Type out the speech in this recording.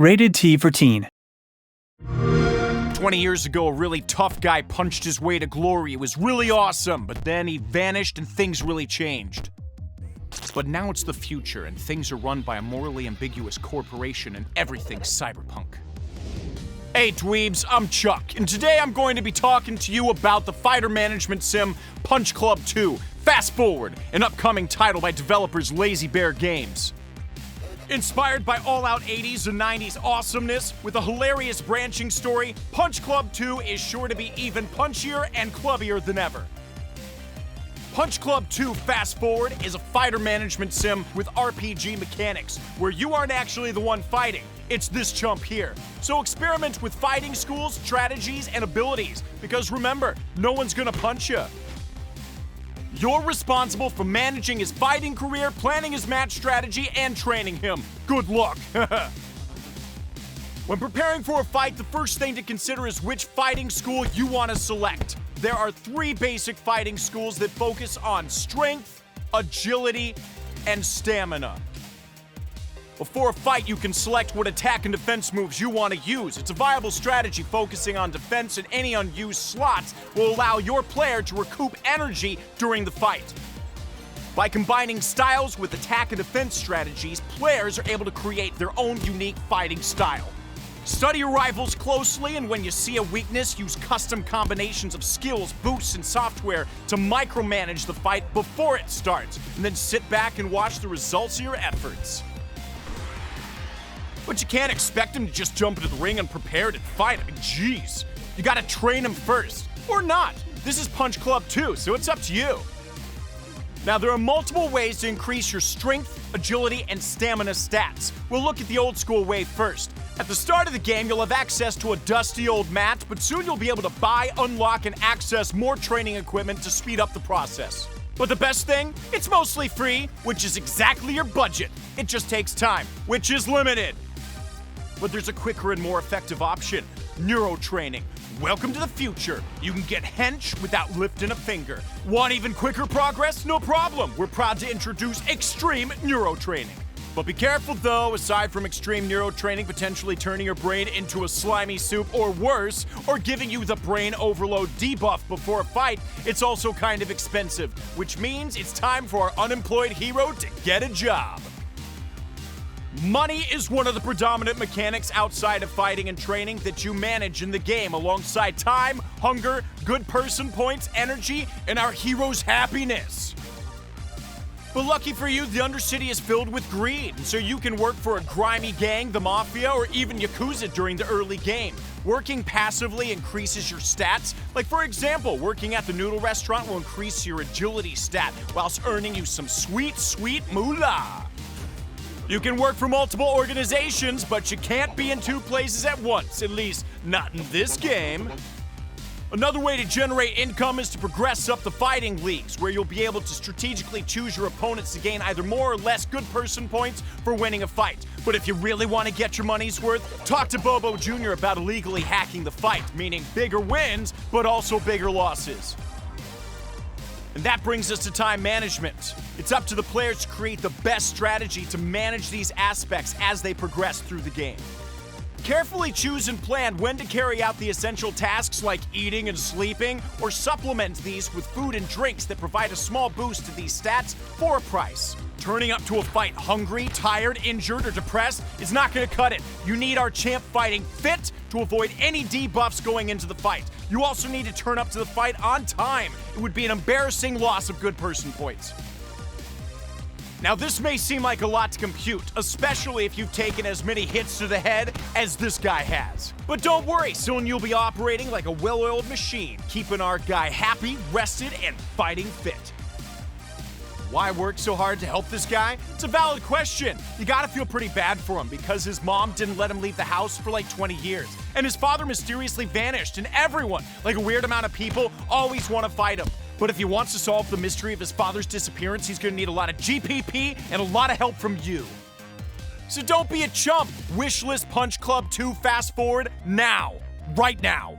Rated T for Teen. 20 years ago, a really tough guy punched his way to glory. It was really awesome, but then he vanished and things really changed. But now it's the future, and things are run by a morally ambiguous corporation, and everything's cyberpunk. Hey dweebs, I'm Chuck, and today I'm going to be talking to you about the fighter management sim Punch Club 2, Fast Forward, an upcoming title by developers Lazy Bear Games. Inspired by all-out 80s and 90s awesomeness, with a hilarious branching story, Punch Club 2 is sure to be even punchier and clubbier than ever. Punch Club 2 Fast Forward is a fighter management sim with RPG mechanics, where you aren't actually the one fighting, it's this chump here. So experiment with fighting schools, strategies, and abilities, because remember, no one's gonna punch you. You're responsible for managing his fighting career, planning his match strategy, and training him. Good luck! When preparing for a fight, the first thing to consider is which fighting school you want to select. There are 3 basic fighting schools that focus on strength, agility, and stamina. Before a fight, you can select what attack and defense moves you want to use. It's a viable strategy focusing on defense, and any unused slots will allow your player to recoup energy during the fight. By combining styles with attack and defense strategies, players are able to create their own unique fighting style. Study your rivals closely, and when you see a weakness, use custom combinations of skills, boosts, and software to micromanage the fight before it starts, and then sit back and watch the results of your efforts. But you can't expect him to just jump into the ring unprepared and fight. I mean, jeez. You gotta train him first. Or not. This is Punch Club 2, so it's up to you. Now, there are multiple ways to increase your strength, agility, and stamina stats. We'll look at the old school way first. At the start of the game, you'll have access to a dusty old mat, but soon you'll be able to buy, unlock, and access more training equipment to speed up the process. But the best thing? It's mostly free, which is exactly your budget. It just takes time, which is limited. But there's a quicker and more effective option, Neuro Training. Welcome to the future. You can get hench without lifting a finger. Want even quicker progress? No problem. We're proud to introduce Extreme Neuro Training. But be careful though, aside from Extreme Neuro Training potentially turning your brain into a slimy soup or worse, or giving you the brain overload debuff before a fight, it's also kind of expensive, which means it's time for our unemployed hero to get a job. Money is one of the predominant mechanics outside of fighting and training that you manage in the game, alongside time, hunger, good person points, energy, and our hero's happiness. But lucky for you, the Undercity is filled with greed, so you can work for a grimy gang, the Mafia, or even Yakuza during the early game. Working passively increases your stats. Like for example, working at the noodle restaurant will increase your agility stat, whilst earning you some sweet, sweet moolah. You can work for multiple organizations, but you can't be in 2 places at once, at least not in this game. Another way to generate income is to progress up the fighting leagues, where you'll be able to strategically choose your opponents to gain either more or less good person points for winning a fight. But if you really want to get your money's worth, talk to Bobo Jr. about illegally hacking the fight, meaning bigger wins, but also bigger losses. And that brings us to time management. It's up to the players to create the best strategy to manage these aspects as they progress through the game. Carefully choose and plan when to carry out the essential tasks like eating and sleeping, or supplement these with food and drinks that provide a small boost to these stats for a price. Turning up to a fight hungry, tired, injured, or depressed is not going to cut it. You need our champ fighting fit to avoid any debuffs going into the fight. You also need to turn up to the fight on time. It would be an embarrassing loss of good person points. Now this may seem like a lot to compute, especially if you've taken as many hits to the head as this guy has. But don't worry, soon you'll be operating like a well-oiled machine, keeping our guy happy, rested, and fighting fit. Why work so hard to help this guy? It's a valid question. You gotta feel pretty bad for him because his mom didn't let him leave the house for like 20 years. And his father mysteriously vanished, and everyone, like a weird amount of people, always want to fight him. But if he wants to solve the mystery of his father's disappearance, he's gonna need a lot of GPP and a lot of help from you. So don't be a chump. Wishlist Punch Club 2 Fast Forward now. Right now.